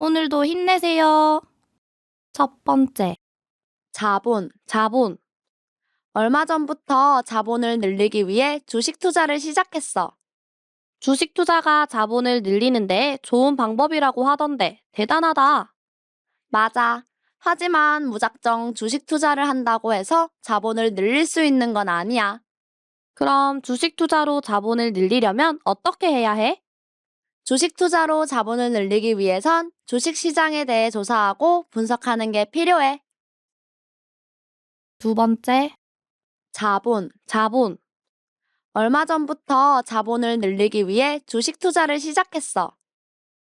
오늘도 힘내세요. 첫 번째, 자본. 얼마 전부터 자본을 늘리기 위해 주식 투자를 시작했어. 주식 투자가 자본을 늘리는데 좋은 방법이라고 하던데 대단하다. 맞아. 하지만 무작정 주식 투자를 한다고 해서 자본을 늘릴 수 있는 건 아니야. 그럼 주식 투자로 자본을 늘리려면 어떻게 해야 해? 주식 투자로 자본을 늘리기 위해선 주식 시장에 대해 조사하고 분석하는 게 필요해. 두 번째, 자본. 얼마 전부터 자본을 늘리기 위해 주식 투자를 시작했어.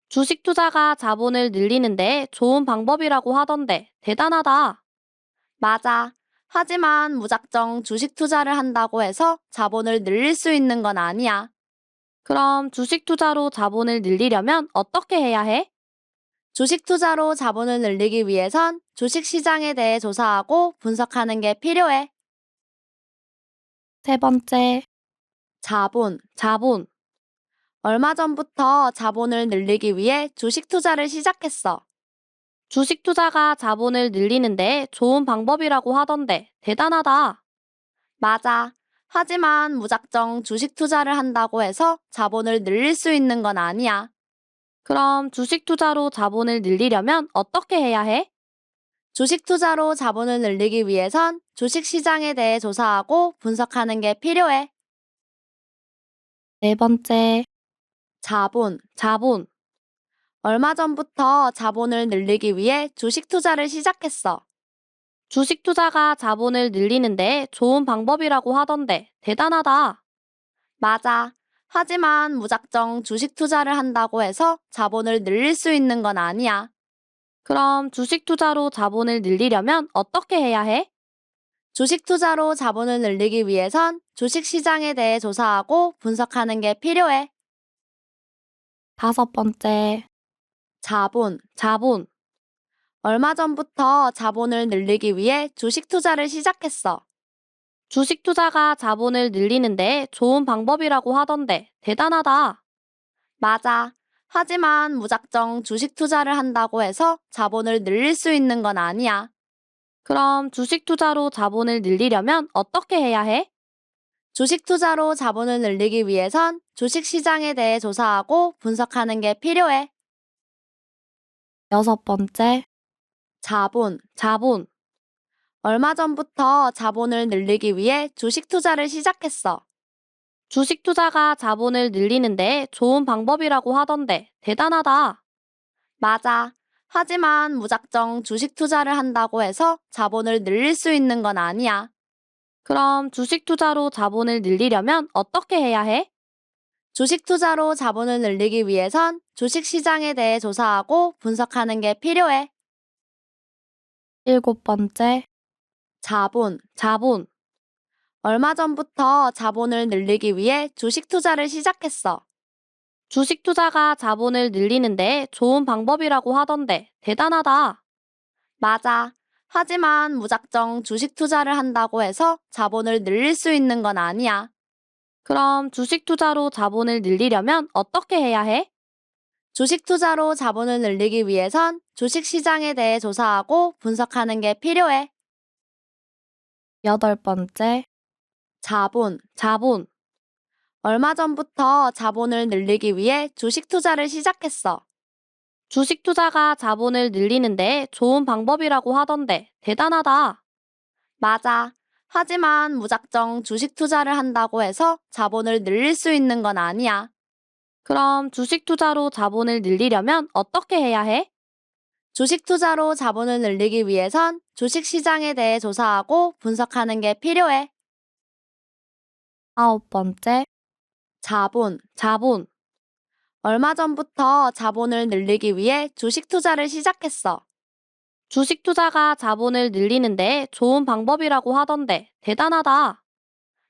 주식 투자가 자본을 늘리는데 좋은 방법이라고 하던데 대단하다. 맞아. 하지만 무작정 주식 투자를 한다고 해서 자본을 늘릴 수 있는 건 아니야. 그럼 주식 투자로 자본을 늘리려면 어떻게 해야 해? 주식 투자로 자본을 늘리기 위해선 주식 시장에 대해 조사하고 분석하는 게 필요해. 세 번째, 자본. 얼마 전부터 자본을 늘리기 위해 주식 투자를 시작했어. 주식 투자가 자본을 늘리는데 좋은 방법이라고 하던데 대단하다. 맞아. 하지만 무작정 주식 투자를 한다고 해서 자본을 늘릴 수 있는 건 아니야. 그럼 주식 투자로 자본을 늘리려면 어떻게 해야 해? 주식 투자로 자본을 늘리기 위해선 주식 시장에 대해 조사하고 분석하는 게 필요해. 네 번째, 자본. 얼마 전부터 자본을 늘리기 위해 주식 투자를 시작했어. 주식 투자가 자본을 늘리는데 좋은 방법이라고 하던데 대단하다. 맞아. 하지만 무작정 주식 투자를 한다고 해서 자본을 늘릴 수 있는 건 아니야. 그럼 주식 투자로 자본을 늘리려면 어떻게 해야 해? 주식 투자로 자본을 늘리기 위해선 주식 시장에 대해 조사하고 분석하는 게 필요해. 다섯 번째, 자본. 얼마 전부터 자본을 늘리기 위해 주식 투자를 시작했어. 주식 투자가 자본을 늘리는데 좋은 방법이라고 하던데 대단하다. 맞아. 하지만 무작정 주식 투자를 한다고 해서 자본을 늘릴 수 있는 건 아니야. 그럼 주식 투자로 자본을 늘리려면 어떻게 해야 해? 주식 투자로 자본을 늘리기 위해선 주식 시장에 대해 조사하고 분석하는 게 필요해. 여섯 번째, 자본. 얼마 전부터 자본을 늘리기 위해 주식 투자를 시작했어. 주식 투자가 자본을 늘리는데 좋은 방법이라고 하던데 대단하다. 맞아. 하지만 무작정 주식 투자를 한다고 해서 자본을 늘릴 수 있는 건 아니야. 그럼 주식 투자로 자본을 늘리려면 어떻게 해야 해? 주식 투자로 자본을 늘리기 위해선 주식 시장에 대해 조사하고 분석하는 게 필요해. 일곱 번째, 자본. 얼마 전부터 자본을 늘리기 위해 주식 투자를 시작했어. 주식 투자가 자본을 늘리는데 좋은 방법이라고 하던데 대단하다. 맞아. 하지만 무작정 주식 투자를 한다고 해서 자본을 늘릴 수 있는 건 아니야. 그럼 주식 투자로 자본을 늘리려면 어떻게 해야 해? 주식 투자로 자본을 늘리기 위해선 주식 시장에 대해 조사하고 분석하는 게 필요해. 여덟 번째, 자본. 얼마 전부터 자본을 늘리기 위해 주식 투자를 시작했어. 주식 투자가 자본을 늘리는데 좋은 방법이라고 하던데 대단하다. 맞아. 하지만 무작정 주식 투자를 한다고 해서 자본을 늘릴 수 있는 건 아니야. 그럼 주식 투자로 자본을 늘리려면 어떻게 해야 해? 주식 투자로 자본을 늘리기 위해선 주식 시장에 대해 조사하고 분석하는 게 필요해. 아홉 번째, 자본. 얼마 전부터 자본을 늘리기 위해 주식 투자를 시작했어. 주식 투자가 자본을 늘리는데 좋은 방법이라고 하던데 대단하다.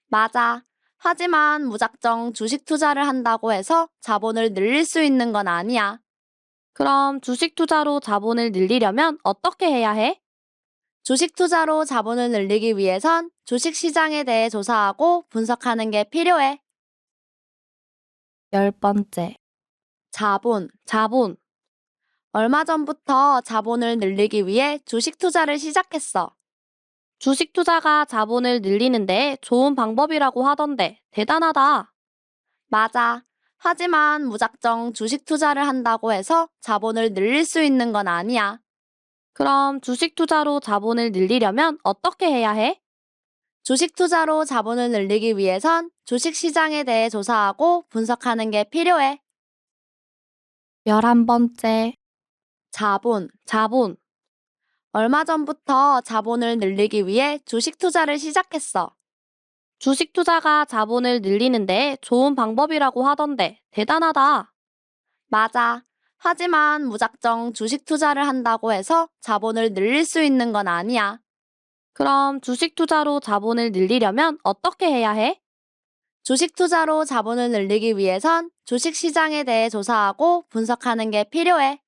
맞아. 하지만 무작정 주식 투자를 한다고 해서 자본을 늘릴 수 있는 건 아니야. 그럼 주식 투자로 자본을 늘리려면 어떻게 해야 해? 주식 투자로 자본을 늘리기 위해선 주식 시장에 대해 조사하고 분석하는 게 필요해. 열 번째, 자본. 얼마 전부터 자본을 늘리기 위해 주식 투자를 시작했어. 주식 투자가 자본을 늘리는데 좋은 방법이라고 하던데 대단하다. 맞아. 하지만 무작정 주식 투자를 한다고 해서 자본을 늘릴 수 있는 건 아니야. 그럼 주식 투자로 자본을 늘리려면 어떻게 해야 해? 주식 투자로 자본을 늘리기 위해선 주식 시장에 대해 조사하고 분석하는 게 필요해. 11번째. 자본. 자본. 얼마 전부터 자본을 늘리기 위해 주식 투자를 시작했어. 주식 투자가 자본을 늘리는데 좋은 방법이라고 하던데 대단하다. 맞아. 하지만 무작정 주식 투자를 한다고 해서 자본을 늘릴 수 있는 건 아니야. 그럼 주식 투자로 자본을 늘리려면 어떻게 해야 해? 주식 투자로 자본을 늘리기 위해선 주식 시장에 대해 조사하고 분석하는 게 필요해.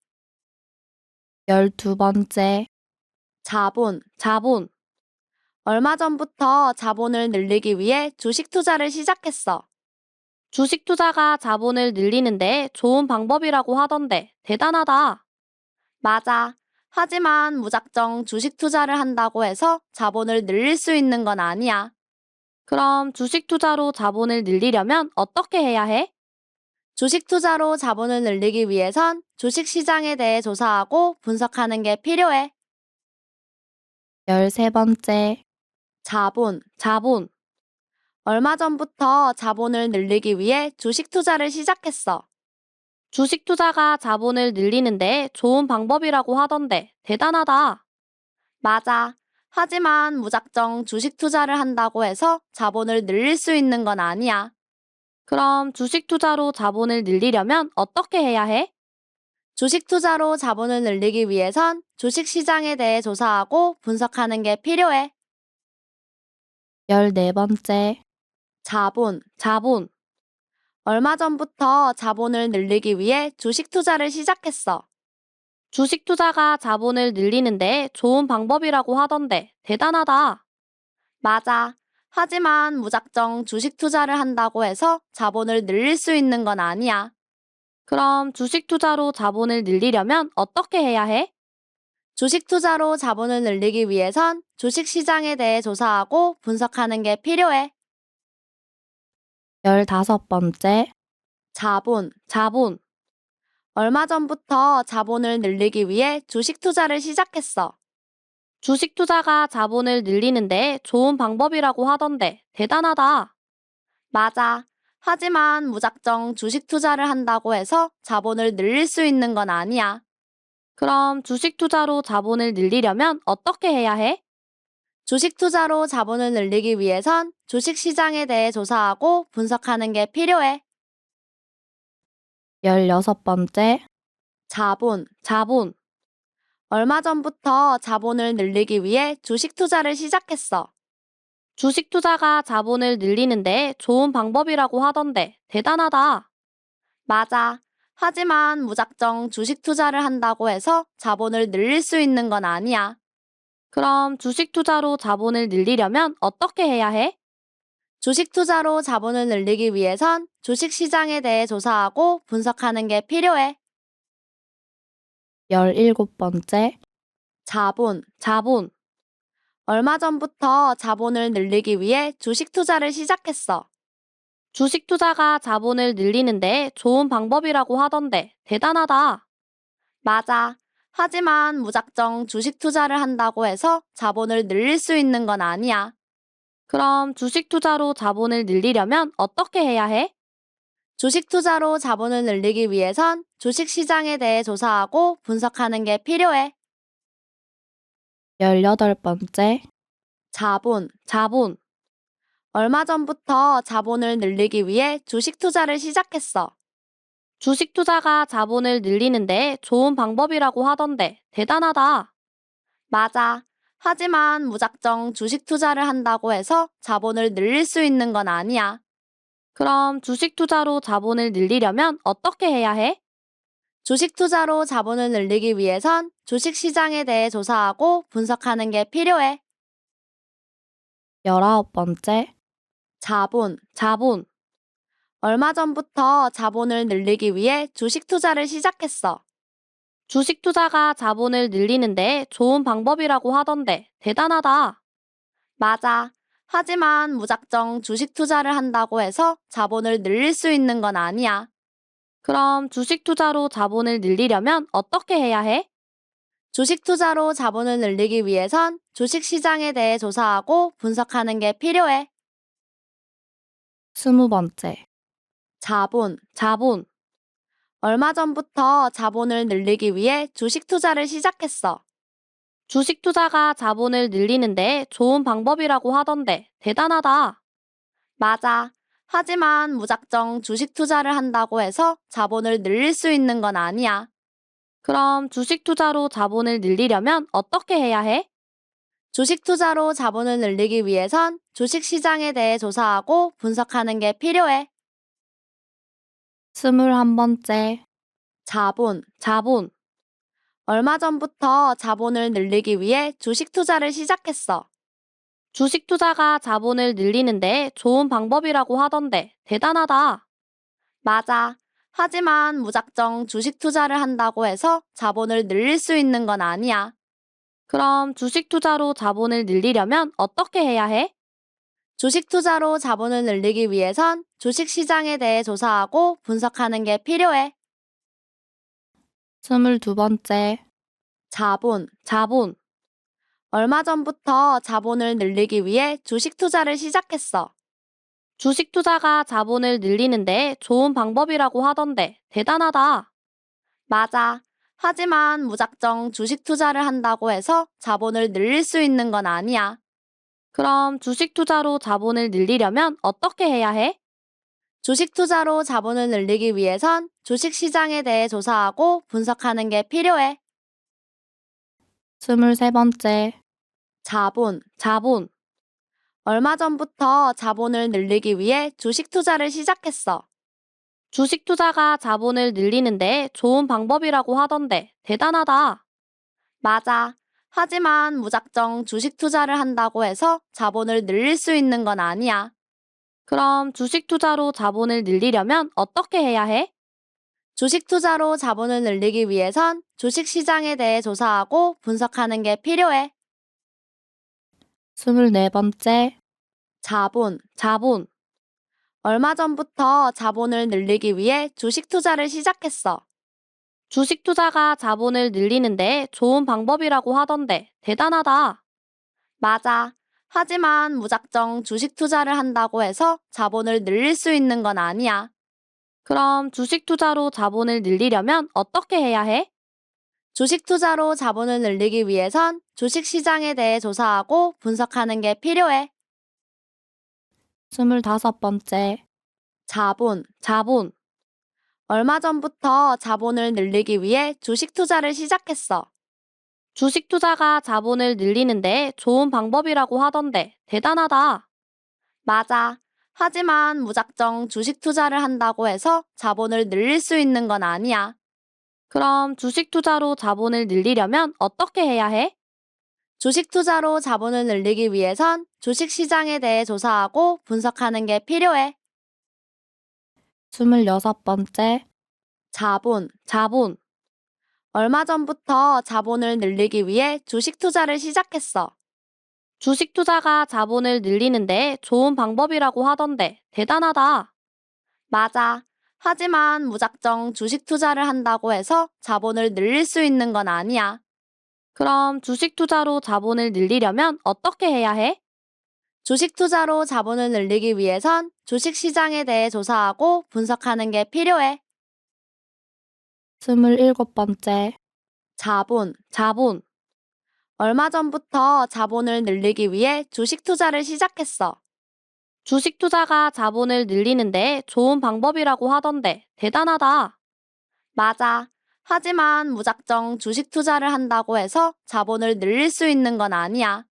12번째. 자본. 자본. 얼마 전부터 자본을 늘리기 위해 주식 투자를 시작했어. 주식 투자가 자본을 늘리는데 좋은 방법이라고 하던데 대단하다. 맞아. 하지만 무작정 주식 투자를 한다고 해서 자본을 늘릴 수 있는 건 아니야. 그럼 주식 투자로 자본을 늘리려면 어떻게 해야 해? 주식 투자로 자본을 늘리기 위해선 주식 시장에 대해 조사하고 분석하는 게 필요해. 13번째. 자본. 자본. 얼마 전부터 자본을 늘리기 위해 주식 투자를 시작했어. 주식 투자가 자본을 늘리는데 좋은 방법이라고 하던데 대단하다. 맞아. 하지만 무작정 주식 투자를 한다고 해서 자본을 늘릴 수 있는 건 아니야. 그럼 주식 투자로 자본을 늘리려면 어떻게 해야 해? 주식 투자로 자본을 늘리기 위해선 주식 시장에 대해 조사하고 분석하는 게 필요해. 14번째. 자본. 자본. 얼마 전부터 자본을 늘리기 위해 주식 투자를 시작했어. 주식 투자가 자본을 늘리는데 좋은 방법이라고 하던데 대단하다. 맞아. 하지만 무작정 주식 투자를 한다고 해서 자본을 늘릴 수 있는 건 아니야. 그럼 주식 투자로 자본을 늘리려면 어떻게 해야 해? 주식 투자로 자본을 늘리기 위해선 주식 시장에 대해 조사하고 분석하는 게 필요해. 15번째. 자본. 자본. 얼마 전부터 자본을 늘리기 위해 주식 투자를 시작했어. 주식 투자가 자본을 늘리는데 좋은 방법이라고 하던데 대단하다. 맞아. 하지만 무작정 주식 투자를 한다고 해서 자본을 늘릴 수 있는 건 아니야. 그럼 주식 투자로 자본을 늘리려면 어떻게 해야 해? 주식 투자로 자본을 늘리기 위해선 주식 시장에 대해 조사하고 분석하는 게 필요해. 16번째. 자본. 자본. 얼마 전부터 자본을 늘리기 위해 주식 투자를 시작했어. 주식 투자가 자본을 늘리는데 좋은 방법이라고 하던데 대단하다. 맞아. 하지만 무작정 주식 투자를 한다고 해서 자본을 늘릴 수 있는 건 아니야. 그럼 주식 투자로 자본을 늘리려면 어떻게 해야 해? 주식 투자로 자본을 늘리기 위해선 주식 시장에 대해 조사하고 분석하는 게 필요해. 17번째. 자본. 자본. 얼마 전부터 자본을 늘리기 위해 주식 투자를 시작했어. 주식 투자가 자본을 늘리는데 좋은 방법이라고 하던데 대단하다. 맞아. 하지만 무작정 주식 투자를 한다고 해서 자본을 늘릴 수 있는 건 아니야. 그럼 주식 투자로 자본을 늘리려면 어떻게 해야 해? 주식 투자로 자본을 늘리기 위해선 주식 시장에 대해 조사하고 분석하는 게 필요해. 18번째. 자본. 자본. 얼마 전부터 자본을 늘리기 위해 주식 투자를 시작했어. 주식 투자가 자본을 늘리는데 좋은 방법이라고 하던데 대단하다. 맞아. 하지만 무작정 주식 투자를 한다고 해서 자본을 늘릴 수 있는 건 아니야. 그럼 주식 투자로 자본을 늘리려면 어떻게 해야 해? 주식 투자로 자본을 늘리기 위해선 주식 시장에 대해 조사하고 분석하는 게 필요해. 19번째. 자본. 자본. 얼마 전부터 자본을 늘리기 위해 주식 투자를 시작했어. 주식 투자가 자본을 늘리는데 좋은 방법이라고 하던데 대단하다. 맞아. 하지만 무작정 주식 투자를 한다고 해서 자본을 늘릴 수 있는 건 아니야. 그럼 주식 투자로 자본을 늘리려면 어떻게 해야 해? 주식 투자로 자본을 늘리기 위해선 주식 시장에 대해 조사하고 분석하는 게 필요해. 20번째. 자본. 자본. 얼마 전부터 자본을 늘리기 위해 주식 투자를 시작했어. 주식 투자가 자본을 늘리는데 좋은 방법이라고 하던데 대단하다. 맞아. 하지만 무작정 주식 투자를 한다고 해서 자본을 늘릴 수 있는 건 아니야. 그럼 주식 투자로 자본을 늘리려면 어떻게 해야 해? 주식 투자로 자본을 늘리기 위해선 주식 시장에 대해 조사하고 분석하는 게 필요해. 21번째. 자본. 자본. 얼마 전부터 자본을 늘리기 위해 주식 투자를 시작했어. 주식 투자가 자본을 늘리는데 좋은 방법이라고 하던데 대단하다. 맞아. 하지만 무작정 주식 투자를 한다고 해서 자본을 늘릴 수 있는 건 아니야. 그럼 주식 투자로 자본을 늘리려면 어떻게 해야 해? 주식 투자로 자본을 늘리기 위해선 주식 시장에 대해 조사하고 분석하는 게 필요해. 22번째. 자본. 자본. 얼마 전부터 자본을 늘리기 위해 주식 투자를 시작했어. 주식 투자가 자본을 늘리는데 좋은 방법이라고 하던데 대단하다. 맞아. 하지만 무작정 주식 투자를 한다고 해서 자본을 늘릴 수 있는 건 아니야. 그럼 주식 투자로 자본을 늘리려면 어떻게 해야 해? 주식 투자로 자본을 늘리기 위해선 주식 시장에 대해 조사하고 분석하는 게 필요해. 23번째. 자본. 자본. 얼마 전부터 자본을 늘리기 위해 주식 투자를 시작했어. 주식 투자가 자본을 늘리는데 좋은 방법이라고 하던데 대단하다. 맞아. 하지만 무작정 주식 투자를 한다고 해서 자본을 늘릴 수 있는 건 아니야. 그럼 주식 투자로 자본을 늘리려면 어떻게 해야 해? 주식 투자로 자본을 늘리기 위해선 주식 시장에 대해 조사하고 분석하는 게 필요해. 24번째. 자본. 자본. 얼마 전부터 자본을 늘리기 위해 주식 투자를 시작했어. 주식 투자가 자본을 늘리는데 좋은 방법이라고 하던데 대단하다. 맞아. 하지만 무작정 주식 투자를 한다고 해서 자본을 늘릴 수 있는 건 아니야. 그럼 주식 투자로 자본을 늘리려면 어떻게 해야 해? 주식 투자로 자본을 늘리기 위해선 주식 시장에 대해 조사하고 분석하는 게 필요해. 25번째. 자본. 자본. 얼마 전부터 자본을 늘리기 위해 주식 투자를 시작했어. 주식 투자가 자본을 늘리는데 좋은 방법이라고 하던데 대단하다. 맞아. 하지만 무작정 주식 투자를 한다고 해서 자본을 늘릴 수 있는 건 아니야. 그럼 주식 투자로 자본을 늘리려면 어떻게 해야 해? 주식 투자로 자본을 늘리기 위해선 주식 시장에 대해 조사하고 분석하는 게 필요해. 26번째. 자본. 자본. 얼마 전부터 자본을 늘리기 위해 주식 투자를 시작했어. 주식 투자가 자본을 늘리는데 좋은 방법이라고 하던데 대단하다. 맞아. 하지만 무작정 주식 투자를 한다고 해서 자본을 늘릴 수 있는 건 아니야. 그럼 주식 투자로 자본을 늘리려면 어떻게 해야 해? 주식 투자로 자본을 늘리기 위해선 주식 시장에 대해 조사하고 분석하는 게 필요해. 27번째. 자본. 자본. 얼마 전부터 자본을 늘리기 위해 주식 투자를 시작했어. 주식 투자가 자본을 늘리는데 좋은 방법이라고 하던데 대단하다. 맞아. 하지만 무작정 주식 투자를 한다고 해서 자본을 늘릴 수 있는 건 아니야.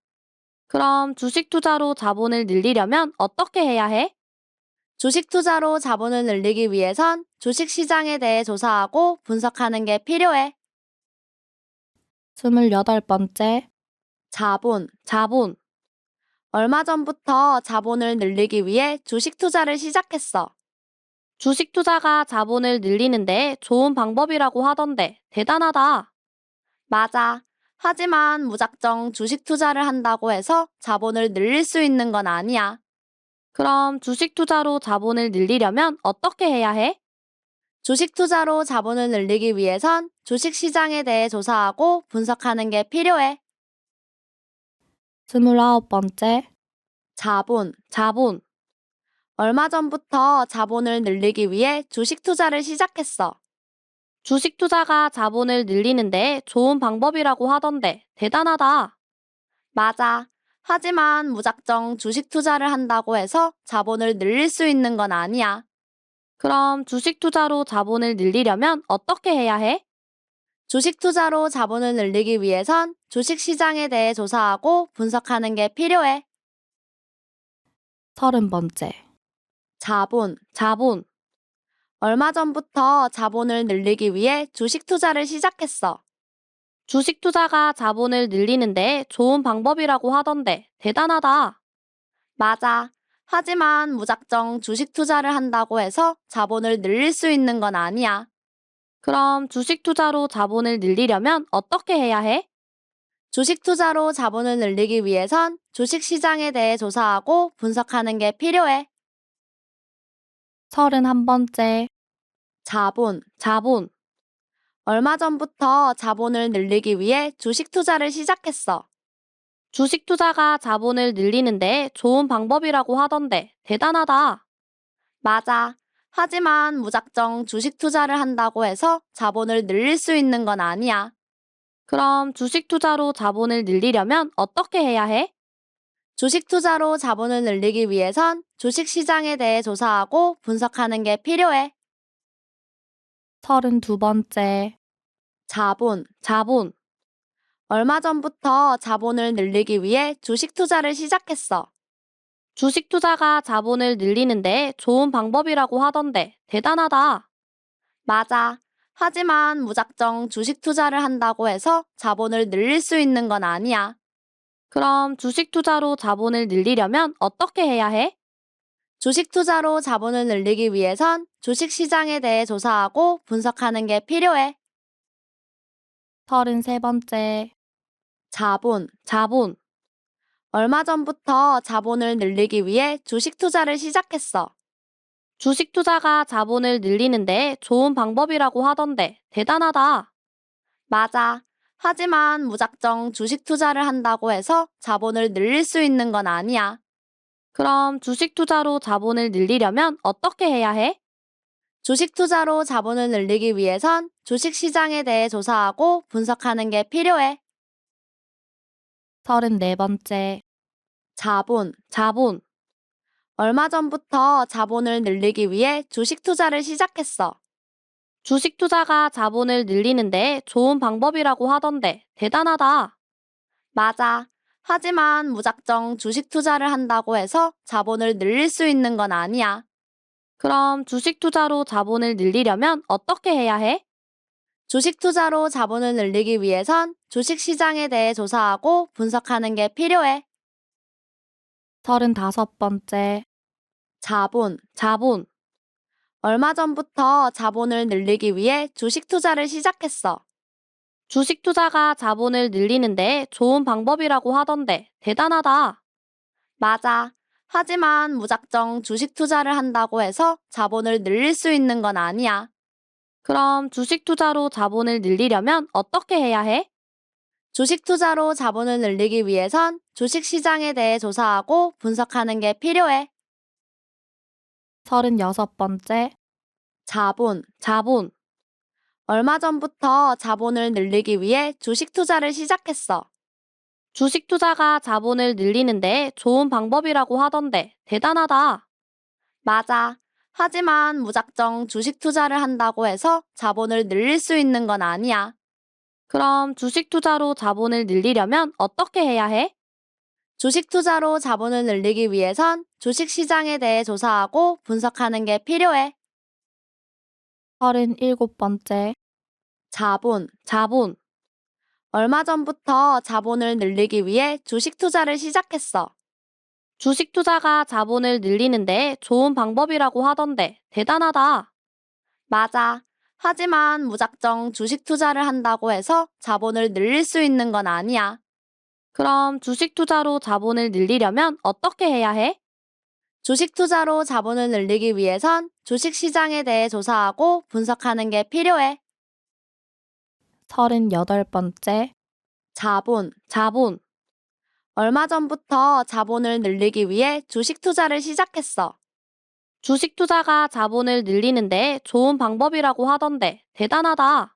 그럼 주식 투자로 자본을 늘리려면 어떻게 해야 해? 주식 투자로 자본을 늘리기 위해선 주식 시장에 대해 조사하고 분석하는 게 필요해. 28번째. 자본. 자본. 얼마 전부터 자본을 늘리기 위해 주식 투자를 시작했어. 주식 투자가 자본을 늘리는데 좋은 방법이라고 하던데 대단하다. 맞아. 하지만 무작정 주식 투자를 한다고 해서 자본을 늘릴 수 있는 건 아니야. 그럼 주식 투자로 자본을 늘리려면 어떻게 해야 해? 주식 투자로 자본을 늘리기 위해선 주식 시장에 대해 조사하고 분석하는 게 필요해. 29번째. 자본. 자본. 얼마 전부터 자본을 늘리기 위해 주식 투자를 시작했어. 주식 투자가 자본을 늘리는데 좋은 방법이라고 하던데 대단하다. 맞아. 하지만 무작정 주식 투자를 한다고 해서 자본을 늘릴 수 있는 건 아니야. 그럼 주식 투자로 자본을 늘리려면 어떻게 해야 해? 주식 투자로 자본을 늘리기 위해선 주식 시장에 대해 조사하고 분석하는 게 필요해. 30번째. 자본. 자본. 얼마 전부터 자본을 늘리기 위해 주식 투자를 시작했어. 주식 투자가 자본을 늘리는데 좋은 방법이라고 하던데 대단하다. 맞아. 하지만 무작정 주식 투자를 한다고 해서 자본을 늘릴 수 있는 건 아니야. 그럼 주식 투자로 자본을 늘리려면 어떻게 해야 해? 주식 투자로 자본을 늘리기 위해선 주식 시장에 대해 조사하고 분석하는 게 필요해. 31번째. 자본. 자본. 얼마 전부터 자본을 늘리기 위해 주식 투자를 시작했어. 주식 투자가 자본을 늘리는데 좋은 방법이라고 하던데 대단하다. 맞아. 하지만 무작정 주식 투자를 한다고 해서 자본을 늘릴 수 있는 건 아니야. 그럼 주식 투자로 자본을 늘리려면 어떻게 해야 해? 주식 투자로 자본을 늘리기 위해선 주식 시장에 대해 조사하고 분석하는 게 필요해. 32번째. 자본. 자본. 얼마 전부터 자본을 늘리기 위해 주식 투자를 시작했어. 주식 투자가 자본을 늘리는데 좋은 방법이라고 하던데 대단하다. 맞아. 하지만 무작정 주식 투자를 한다고 해서 자본을 늘릴 수 있는 건 아니야. 그럼 주식 투자로 자본을 늘리려면 어떻게 해야 해? 주식 투자로 자본을 늘리기 위해선 주식 시장에 대해 조사하고 분석하는 게 필요해. 33번째. 자본. 자본. 얼마 전부터 자본을 늘리기 위해 주식 투자를 시작했어. 주식 투자가 자본을 늘리는데 좋은 방법이라고 하던데 대단하다. 맞아. 하지만 무작정 주식 투자를 한다고 해서 자본을 늘릴 수 있는 건 아니야. 그럼 주식 투자로 자본을 늘리려면 어떻게 해야 해? 주식 투자로 자본을 늘리기 위해선 주식 시장에 대해 조사하고 분석하는 게 필요해. 34번째. 자본. 자본. 얼마 전부터 자본을 늘리기 위해 주식 투자를 시작했어. 주식 투자가 자본을 늘리는데 좋은 방법이라고 하던데 대단하다. 맞아. 하지만 무작정 주식 투자를 한다고 해서 자본을 늘릴 수 있는 건 아니야. 그럼 주식 투자로 자본을 늘리려면 어떻게 해야 해? 주식 투자로 자본을 늘리기 위해선 주식 시장에 대해 조사하고 분석하는 게 필요해. 35번째. 자본. 자본. 얼마 전부터 자본을 늘리기 위해 주식 투자를 시작했어. 주식 투자가 자본을 늘리는데 좋은 방법이라고 하던데 대단하다. 맞아. 하지만 무작정 주식 투자를 한다고 해서 자본을 늘릴 수 있는 건 아니야. 그럼 주식 투자로 자본을 늘리려면 어떻게 해야 해? 주식 투자로 자본을 늘리기 위해선 주식 시장에 대해 조사하고 분석하는 게 필요해. 36번째. 자본. 자본. 얼마 전부터 자본을 늘리기 위해 주식 투자를 시작했어. 주식 투자가 자본을 늘리는데 좋은 방법이라고 하던데 대단하다. 맞아. 하지만 무작정 주식 투자를 한다고 해서 자본을 늘릴 수 있는 건 아니야. 그럼 주식 투자로 자본을 늘리려면 어떻게 해야 해? 주식 투자로 자본을 늘리기 위해선 주식 시장에 대해 조사하고 분석하는 게 필요해. 37번째. 자본. 자본. 얼마 전부터 자본을 늘리기 위해 주식 투자를 시작했어. 주식 투자가 자본을 늘리는데 좋은 방법이라고 하던데 대단하다. 맞아. 하지만 무작정 주식 투자를 한다고 해서 자본을 늘릴 수 있는 건 아니야. 그럼 주식 투자로 자본을 늘리려면 어떻게 해야 해? 주식 투자로 자본을 늘리기 위해선 주식 시장에 대해 조사하고 분석하는 게 필요해. 38번째. 자본. 자본. 얼마 전부터 자본을 늘리기 위해 주식 투자를 시작했어. 주식 투자가 자본을 늘리는데 좋은 방법이라고 하던데 대단하다.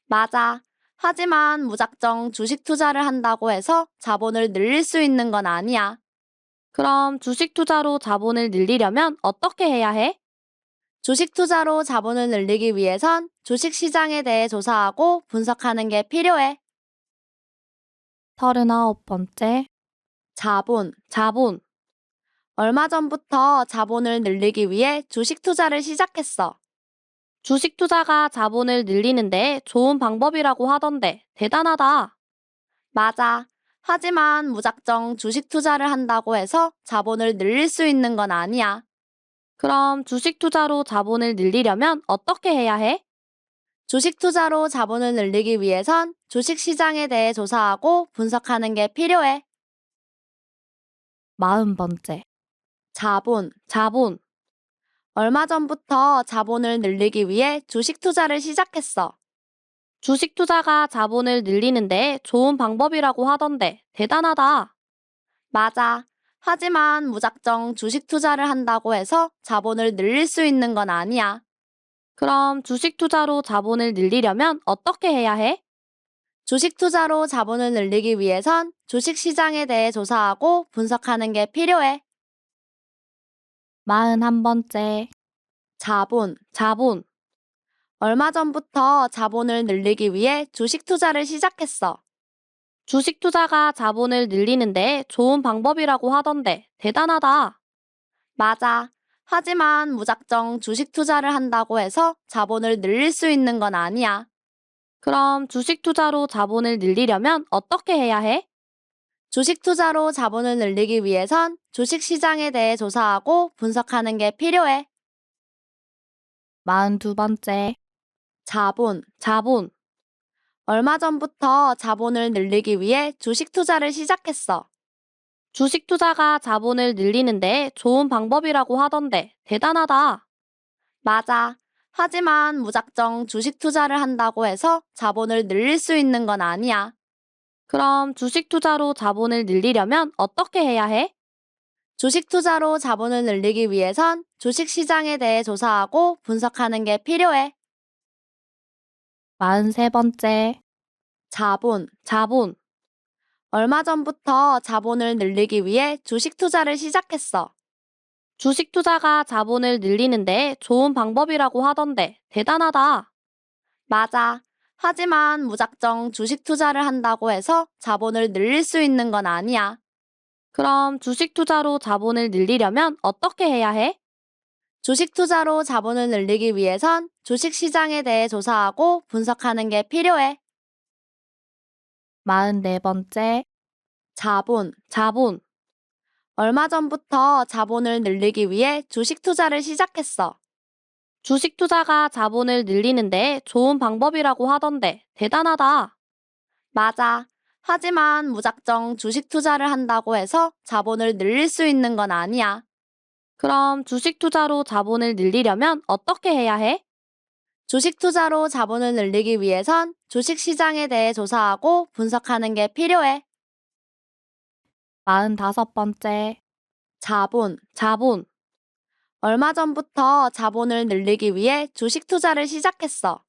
맞아. 하지만 무작정 주식 투자를 한다고 해서 자본을 늘릴 수 있는 건 아니야. 그럼 주식 투자로 자본을 늘리려면 어떻게 해야 해? 주식 투자로 자본을 늘리기 위해선 주식 시장에 대해 조사하고 분석하는 게 필요해. 39번째. 자본. 자본. 얼마 전부터 자본을 늘리기 위해 주식 투자를 시작했어. 주식 투자가 자본을 늘리는데 좋은 방법이라고 하던데 대단하다. 맞아. 하지만 무작정 주식 투자를 한다고 해서 자본을 늘릴 수 있는 건 아니야. 그럼 주식 투자로 자본을 늘리려면 어떻게 해야 해? 주식 투자로 자본을 늘리기 위해선 주식 시장에 대해 조사하고 분석하는 게 필요해. 40번째. 자본. 자본. 얼마 전부터 자본을 늘리기 위해 주식 투자를 시작했어. 주식 투자가 자본을 늘리는데 좋은 방법이라고 하던데 대단하다. 맞아. 하지만 무작정 주식 투자를 한다고 해서 자본을 늘릴 수 있는 건 아니야. 그럼 주식 투자로 자본을 늘리려면 어떻게 해야 해? 주식 투자로 자본을 늘리기 위해선 주식 시장에 대해 조사하고 분석하는 게 필요해. 41번째. 자본. 자본. 얼마 전부터 자본을 늘리기 위해 주식 투자를 시작했어. 주식 투자가 자본을 늘리는데 좋은 방법이라고 하던데 대단하다. 맞아. 하지만 무작정 주식 투자를 한다고 해서 자본을 늘릴 수 있는 건 아니야. 그럼 주식 투자로 자본을 늘리려면 어떻게 해야 해? 주식 투자로 자본을 늘리기 위해선 주식 시장에 대해 조사하고 분석하는 게 필요해. 42번째. 자본. 자본. 얼마 전부터 자본을 늘리기 위해 주식 투자를 시작했어. 주식 투자가 자본을 늘리는데 좋은 방법이라고 하던데 대단하다. 맞아. 하지만 무작정 주식 투자를 한다고 해서 자본을 늘릴 수 있는 건 아니야. 그럼 주식 투자로 자본을 늘리려면 어떻게 해야 해? 주식 투자로 자본을 늘리기 위해선 주식 시장에 대해 조사하고 분석하는 게 필요해. 43번째. 자본. 자본. 얼마 전부터 자본을 늘리기 위해 주식 투자를 시작했어. 주식 투자가 자본을 늘리는데 좋은 방법이라고 하던데 대단하다. 맞아. 하지만 무작정 주식 투자를 한다고 해서 자본을 늘릴 수 있는 건 아니야. 그럼 주식 투자로 자본을 늘리려면 어떻게 해야 해? 주식 투자로 자본을 늘리기 위해선 주식 시장에 대해 조사하고 분석하는 게 필요해. 44번째. 자본. 자본. 얼마 전부터 자본을 늘리기 위해 주식 투자를 시작했어. 주식 투자가 자본을 늘리는데 좋은 방법이라고 하던데 대단하다. 맞아. 하지만 무작정 주식 투자를 한다고 해서 자본을 늘릴 수 있는 건 아니야. 그럼 주식 투자로 자본을 늘리려면 어떻게 해야 해? 주식 투자로 자본을 늘리기 위해선 주식 시장에 대해 조사하고 분석하는 게 필요해. 45번째. 자본. 자본. 얼마 전부터 자본을 늘리기 위해 주식 투자를 시작했어.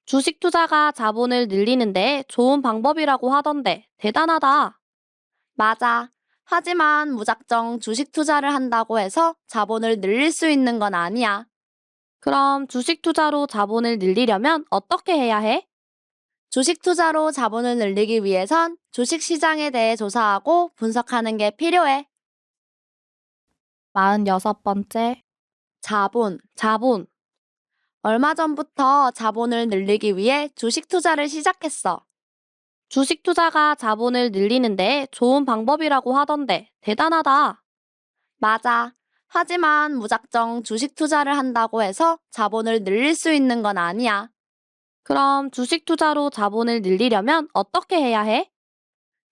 주식 투자가 자본을 늘리는데 좋은 방법이라고 하던데 대단하다. 맞아. 하지만 무작정 주식 투자를 한다고 해서 자본을 늘릴 수 있는 건 아니야. 그럼 주식 투자로 자본을 늘리려면 어떻게 해야 해? 주식 투자로 자본을 늘리기 위해선 주식 시장에 대해 조사하고 분석하는 게 필요해. 46번째. 자본. 자본. 얼마 전부터 자본을 늘리기 위해 주식 투자를 시작했어. 주식 투자가 자본을 늘리는데 좋은 방법이라고 하던데 대단하다. 맞아. 하지만 무작정 주식 투자를 한다고 해서 자본을 늘릴 수 있는 건 아니야. 그럼 주식 투자로 자본을 늘리려면 어떻게 해야 해?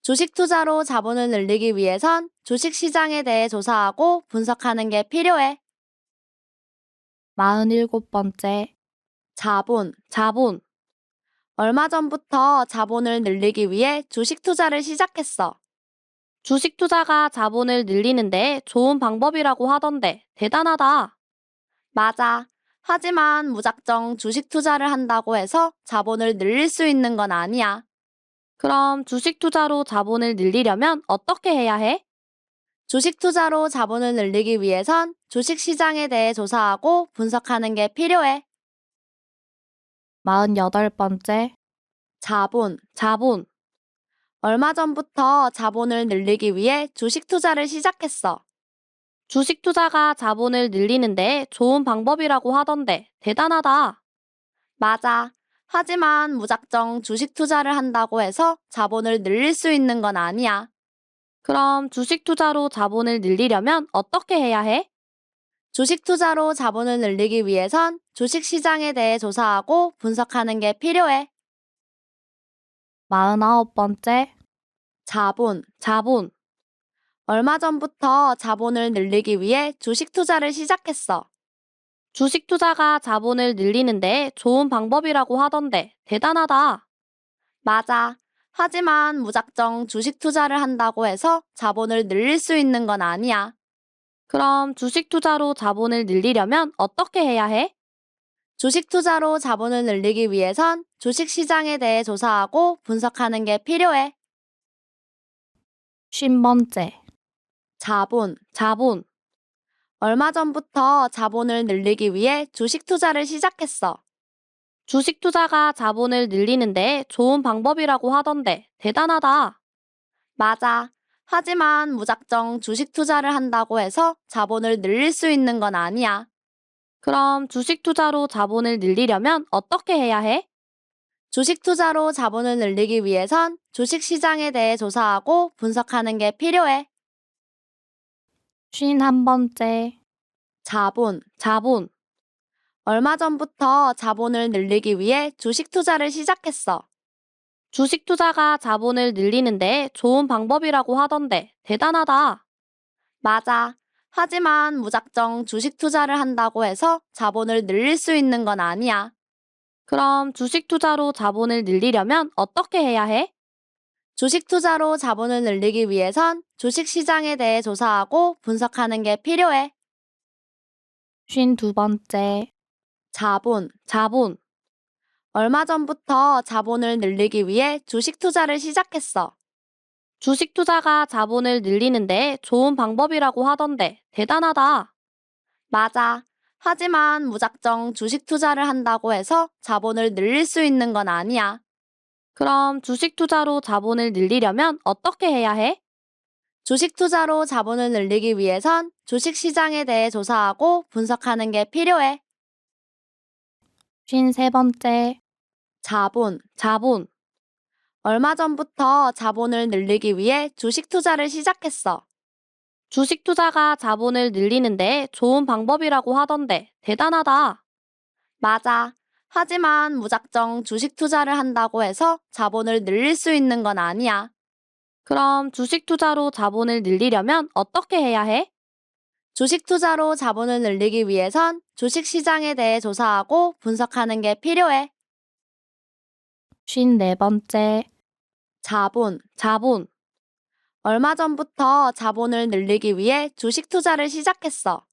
주식 투자로 자본을 늘리기 위해선 주식 시장에 대해 조사하고 분석하는 게 필요해. 47번째. 자본. 자본. 얼마 전부터 자본을 늘리기 위해 주식 투자를 시작했어. 주식 투자가 자본을 늘리는데 좋은 방법이라고 하던데 대단하다. 맞아. 하지만 무작정 주식 투자를 한다고 해서 자본을 늘릴 수 있는 건 아니야. 그럼 주식 투자로 자본을 늘리려면 어떻게 해야 해? 주식 투자로 자본을 늘리기 위해선 주식 시장에 대해 조사하고 분석하는 게 필요해. 48번째. 자본. 자본. 얼마 전부터 자본을 늘리기 위해 주식 투자를 시작했어. 주식 투자가 자본을 늘리는데 좋은 방법이라고 하던데 대단하다. 맞아. 하지만 무작정 주식 투자를 한다고 해서 자본을 늘릴 수 있는 건 아니야. 그럼 주식 투자로 자본을 늘리려면 어떻게 해야 해? 주식 투자로 자본을 늘리기 위해선 주식 시장에 대해 조사하고 분석하는 게 필요해. 49번째. 자본. 자본. 얼마 전부터 자본을 늘리기 위해 주식 투자를 시작했어. 주식 투자가 자본을 늘리는데 좋은 방법이라고 하던데 대단하다. 맞아. 하지만 무작정 주식 투자를 한다고 해서 자본을 늘릴 수 있는 건 아니야. 그럼 주식 투자로 자본을 늘리려면 어떻게 해야 해? 주식 투자로 자본을 늘리기 위해선 주식 시장에 대해 조사하고 분석하는 게 필요해. 50번째. 자본. 자본. 얼마 전부터 자본을 늘리기 위해 주식 투자를 시작했어. 주식 투자가 자본을 늘리는데 좋은 방법이라고 하던데 대단하다. 맞아. 하지만 무작정 주식 투자를 한다고 해서 자본을 늘릴 수 있는 건 아니야. 그럼 주식 투자로 자본을 늘리려면 어떻게 해야 해? 주식 투자로 자본을 늘리기 위해선 주식 시장에 대해 조사하고 분석하는 게 필요해. 51번째. 자본. 자본. 얼마 전부터 자본을 늘리기 위해 주식 투자를 시작했어. 주식 투자가 자본을 늘리는데 좋은 방법이라고 하던데 대단하다. 맞아. 하지만 무작정 주식 투자를 한다고 해서 자본을 늘릴 수 있는 건 아니야. 그럼 주식 투자로 자본을 늘리려면 어떻게 해야 해? 주식 투자로 자본을 늘리기 위해선 주식 시장에 대해 조사하고 분석하는 게 필요해. 52번째. 자본. 자본. 얼마 전부터 자본을 늘리기 위해 주식 투자를 시작했어. 주식 투자가 자본을 늘리는데 좋은 방법이라고 하던데 대단하다. 맞아. 하지만 무작정 주식 투자를 한다고 해서 자본을 늘릴 수 있는 건 아니야. 그럼 주식 투자로 자본을 늘리려면 어떻게 해야 해? 주식 투자로 자본을 늘리기 위해선 주식 시장에 대해 조사하고 분석하는 게 필요해. 53번째. 자본. 자본. 얼마 전부터 자본을 늘리기 위해 주식 투자를 시작했어. 주식 투자가 자본을 늘리는데 좋은 방법이라고 하던데 대단하다. 맞아. 하지만 무작정 주식 투자를 한다고 해서 자본을 늘릴 수 있는 건 아니야. 그럼 주식 투자로 자본을 늘리려면 어떻게 해야 해? 주식 투자로 자본을 늘리기 위해선 주식 시장에 대해 조사하고 분석하는 게 필요해. 54번째. 자본. 자본. 얼마 전부터 자본을 늘리기 위해 주식 투자를 시작했어.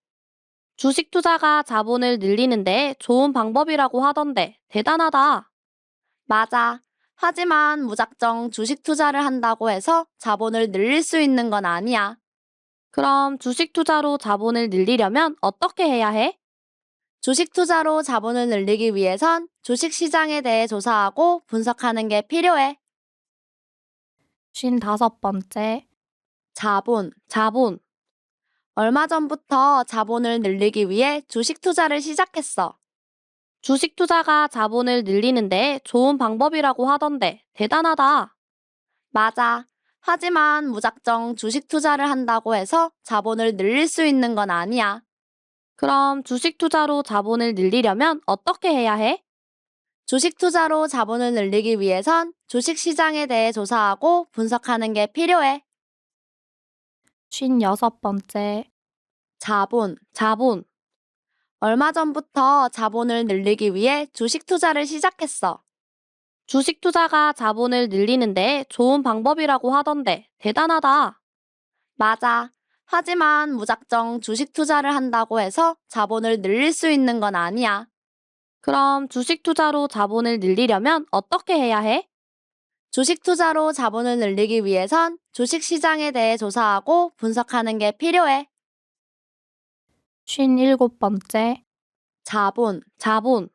주식 투자가 자본을 늘리는데 좋은 방법이라고 하던데 대단하다. 맞아. 하지만 무작정 주식 투자를 한다고 해서 자본을 늘릴 수 있는 건 아니야. 그럼 주식 투자로 자본을 늘리려면 어떻게 해야 해? 주식 투자로 자본을 늘리기 위해선 주식 시장에 대해 조사하고 분석하는 게 필요해. 55번째. 자본. 자본. 얼마 전부터 자본을 늘리기 위해 주식 투자를 시작했어. 주식 투자가 자본을 늘리는데 좋은 방법이라고 하던데 대단하다. 맞아. 하지만 무작정 주식 투자를 한다고 해서 자본을 늘릴 수 있는 건 아니야. 그럼 주식 투자로 자본을 늘리려면 어떻게 해야 해? 주식 투자로 자본을 늘리기 위해선 주식 시장에 대해 조사하고 분석하는 게 필요해. 56번째. 자본. 자본. 얼마 전부터 자본을 늘리기 위해 주식 투자를 시작했어. 주식 투자가 자본을 늘리는데 좋은 방법이라고 하던데 대단하다. 맞아. 하지만 무작정 주식 투자를 한다고 해서 자본을 늘릴 수 있는 건 아니야. 그럼 주식 투자로 자본을 늘리려면 어떻게 해야 해? 주식 투자로 자본을 늘리기 위해선 주식 시장에 대해 조사하고 분석하는 게 필요해. 57번째. 자본. 자본.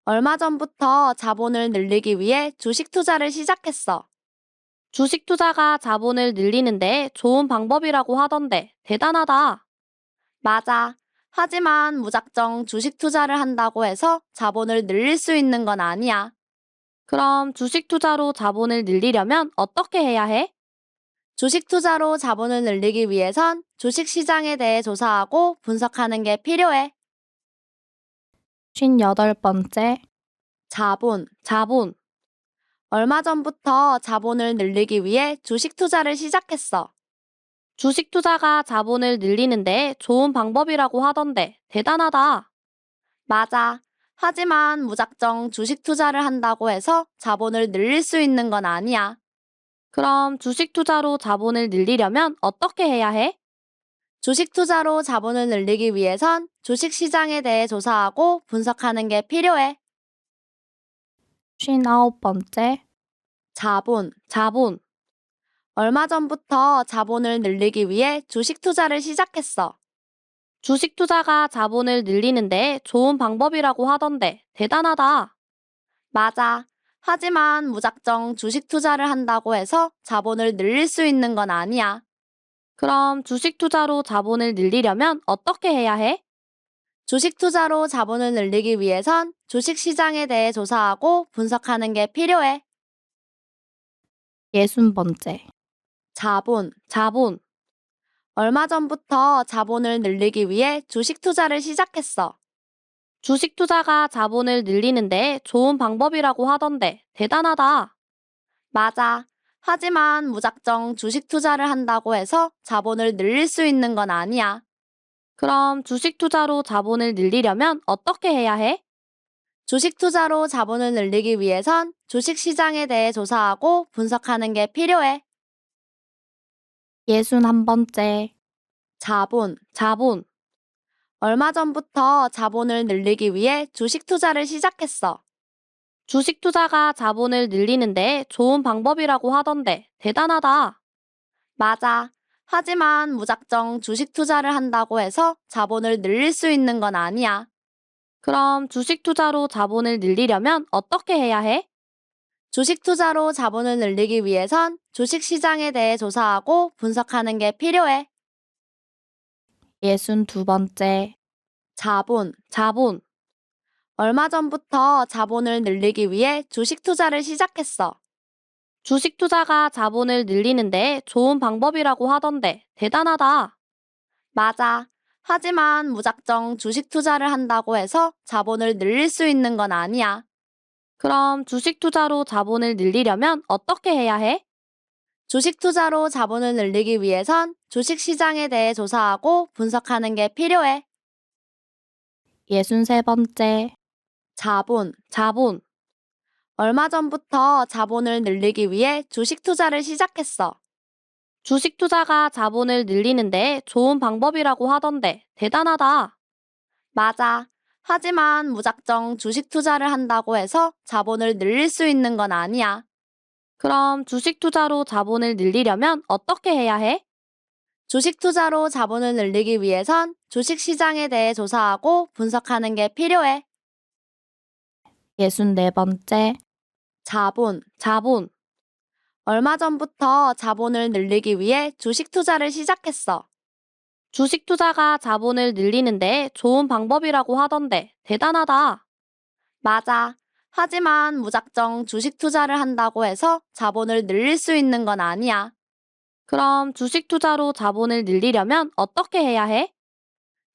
얼마 전부터 자본을 늘리기 위해 주식 투자를 시작했어. 주식 투자가 자본을 늘리는데 좋은 방법이라고 하던데 대단하다. 맞아. 하지만 무작정 주식 투자를 한다고 해서 자본을 늘릴 수 있는 건 아니야. 그럼 주식 투자로 자본을 늘리려면 어떻게 해야 해? 주식 투자로 자본을 늘리기 위해선 주식 시장에 대해 조사하고 분석하는 게 필요해. 58번째. 자본. 자본. 얼마 전부터 자본을 늘리기 위해 주식 투자를 시작했어. 주식 투자가 자본을 늘리는데 좋은 방법이라고 하던데 대단하다. 맞아. 하지만 무작정 주식 투자를 한다고 해서 자본을 늘릴 수 있는 건 아니야. 그럼 주식 투자로 자본을 늘리려면 어떻게 해야 해? 주식 투자로 자본을 늘리기 위해선 주식 시장에 대해 조사하고 분석하는 게 필요해. 59번째. 자본. 자본. 얼마 전부터 자본을 늘리기 위해 주식 투자를 시작했어. 주식 투자가 자본을 늘리는데 좋은 방법이라고 하던데 대단하다. 맞아. 하지만 무작정 주식 투자를 한다고 해서 자본을 늘릴 수 있는 건 아니야. 그럼 주식 투자로 자본을 늘리려면 어떻게 해야 해? 주식 투자로 자본을 늘리기 위해선 주식 시장에 대해 조사하고 분석하는 게 필요해. 60번째. 자본. 자본. 얼마 전부터 자본을 늘리기 위해 주식 투자를 시작했어. 주식 투자가 자본을 늘리는데 좋은 방법이라고 하던데 대단하다. 맞아. 하지만 무작정 주식 투자를 한다고 해서 자본을 늘릴 수 있는 건 아니야. 그럼 주식 투자로 자본을 늘리려면 어떻게 해야 해? 주식 투자로 자본을 늘리기 위해선 주식 시장에 대해 조사하고 분석하는 게 필요해. 61번째. 자본. 자본. 얼마 전부터 자본을 늘리기 위해 주식 투자를 시작했어. 주식 투자가 자본을 늘리는데 좋은 방법이라고 하던데 대단하다. 맞아. 하지만 무작정 주식 투자를 한다고 해서 자본을 늘릴 수 있는 건 아니야. 그럼 주식 투자로 자본을 늘리려면 어떻게 해야 해? 주식 투자로 자본을 늘리기 위해선 주식 시장에 대해 조사하고 분석하는 게 필요해. 62번째. 자본. 자본. 얼마 전부터 자본을 늘리기 위해 주식 투자를 시작했어. 주식 투자가 자본을 늘리는데 좋은 방법이라고 하던데 대단하다. 맞아. 하지만 무작정 주식 투자를 한다고 해서 자본을 늘릴 수 있는 건 아니야. 그럼 주식 투자로 자본을 늘리려면 어떻게 해야 해? 주식 투자로 자본을 늘리기 위해선 주식 시장에 대해 조사하고 분석하는 게 필요해. 63번째. 자본. 자본. 얼마 전부터 자본을 늘리기 위해 주식 투자를 시작했어. 주식 투자가 자본을 늘리는데 좋은 방법이라고 하던데 대단하다. 맞아. 하지만 무작정 주식 투자를 한다고 해서 자본을 늘릴 수 있는 건 아니야. 그럼 주식 투자로 자본을 늘리려면 어떻게 해야 해? 주식 투자로 자본을 늘리기 위해선 주식 시장에 대해 조사하고 분석하는 게 필요해. 64번째. 자본. 자본. 얼마 전부터 자본을 늘리기 위해 주식 투자를 시작했어. 주식 투자가 자본을 늘리는데 좋은 방법이라고 하던데 대단하다. 맞아. 하지만 무작정 주식 투자를 한다고 해서 자본을 늘릴 수 있는 건 아니야. 그럼 주식 투자로 자본을 늘리려면 어떻게 해야 해?